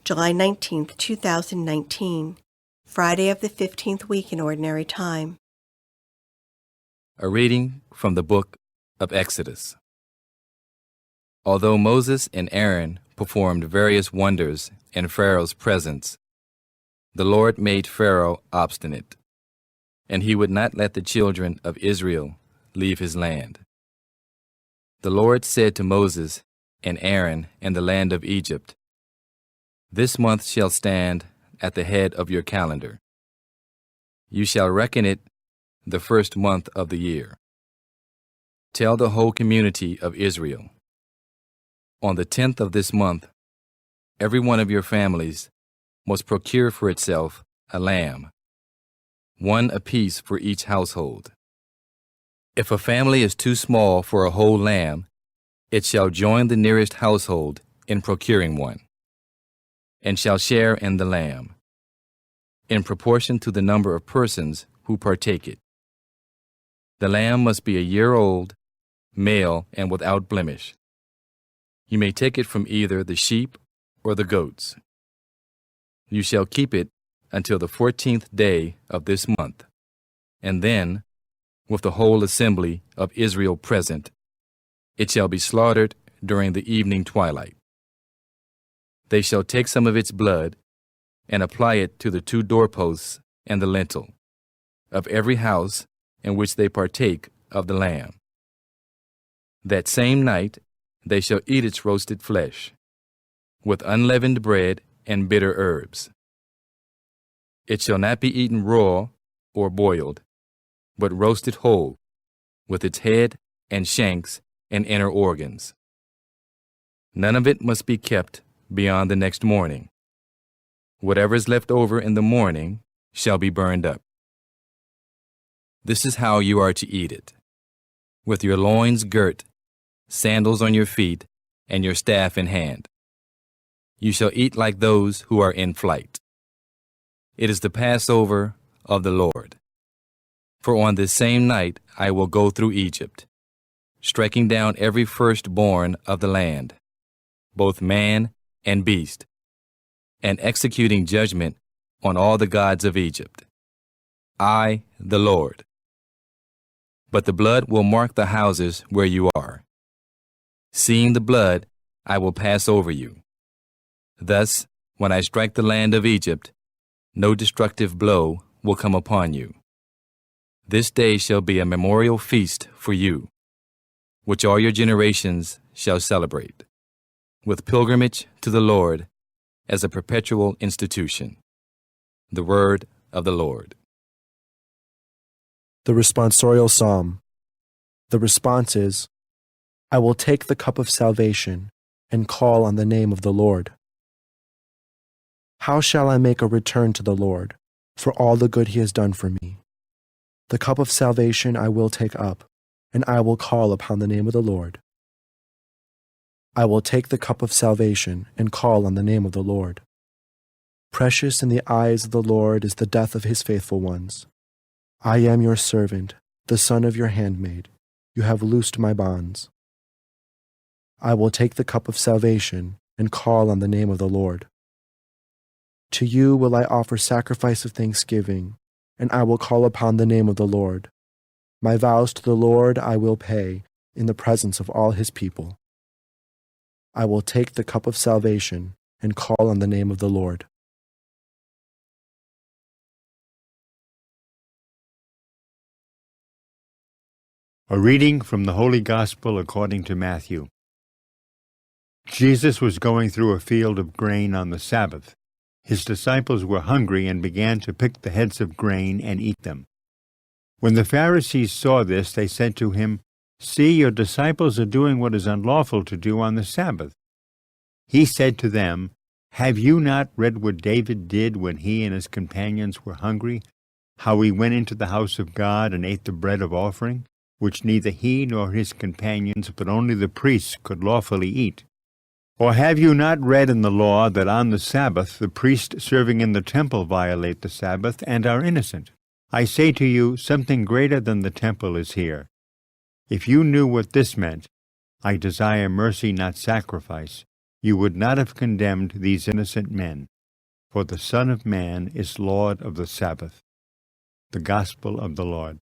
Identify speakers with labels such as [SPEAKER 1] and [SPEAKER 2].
[SPEAKER 1] July 19th, 2019, Friday of the 15th week in Ordinary Time.
[SPEAKER 2] A reading from the book of Exodus. Although Moses and Aaron performed various wonders in Pharaoh's presence, the Lord made Pharaoh obstinate, and he would not let the children of Israel leave his land. The Lord said to Moses and Aaron in the land of Egypt, "This month shall stand at the head of your calendar. You shall reckon it the first month of the year. Tell the whole community of Israel, on the 10th of this month, every one of your families must procure for itself a lamb, one apiece for each household. If a family is too small for a whole lamb, it shall join the nearest household in procuring one, and shall share in the lamb, in proportion to the number of persons who partake it. The lamb must be a year old, male, and without blemish. You may take it from either the sheep or the goats. You shall keep it until the 14th day of this month, and then, with the whole assembly of Israel present, it shall be slaughtered during the evening twilight. They shall take some of its blood and apply it to the 2 doorposts and the lintel of every house in which they partake of the lamb. That same night they shall eat its roasted flesh, with unleavened bread and bitter herbs. It shall not be eaten raw or boiled, but roasted whole, with its head and shanks and inner organs. None of it must be kept beyond the next morning. Whatever is left over in the morning shall be burned up. This is how you are to eat it: with your loins girt, sandals on your feet, and your staff in hand. You shall eat like those who are in flight. It is the Passover of the Lord. For on this same night I will go through Egypt, striking down every firstborn of the land, both man and beast, and executing judgment on all the gods of Egypt. I, the Lord. But the blood will mark the houses where you are. Seeing the blood, I will pass over you. Thus, when I strike the land of Egypt, no destructive blow will come upon you. This day shall be a memorial feast for you, which all your generations shall celebrate, with pilgrimage to the Lord as a perpetual institution." The word of the Lord.
[SPEAKER 3] The responsorial psalm. The response is, "I will take the cup of salvation and call on the name of the Lord. How shall I make a return to the Lord for all the good he has done for me? The cup of salvation I will take up, and I will call upon the name of the Lord. I will take the cup of salvation and call on the name of the Lord. Precious in the eyes of the Lord is the death of his faithful ones. I am your servant, the son of your handmaid. You have loosed my bonds. I will take the cup of salvation and call on the name of the Lord. To you will I offer sacrifice of thanksgiving, and I will call upon the name of the Lord. My vows to the Lord I will pay in the presence of all his people. I will take the cup of salvation and call on the name of the Lord."
[SPEAKER 4] A reading from the Holy Gospel according to Matthew. Jesus was going through a field of grain on the Sabbath. His disciples were hungry and began to pick the heads of grain and eat them. When the Pharisees saw this, they said to him, "See, your disciples are doing what is unlawful to do on the Sabbath." He said to them, "Have you not read what David did when he and his companions were hungry, how he went into the house of God and ate the bread of offering, which neither he nor his companions but only the priests could lawfully eat? Or have you not read in the law that on the Sabbath the priests serving in the temple violate the Sabbath and are innocent? I say to you, something greater than the temple is here. If you knew what this meant, I desire mercy, not sacrifice, you would not have condemned these innocent men, for the Son of Man is Lord of the Sabbath. The Gospel of the Lord.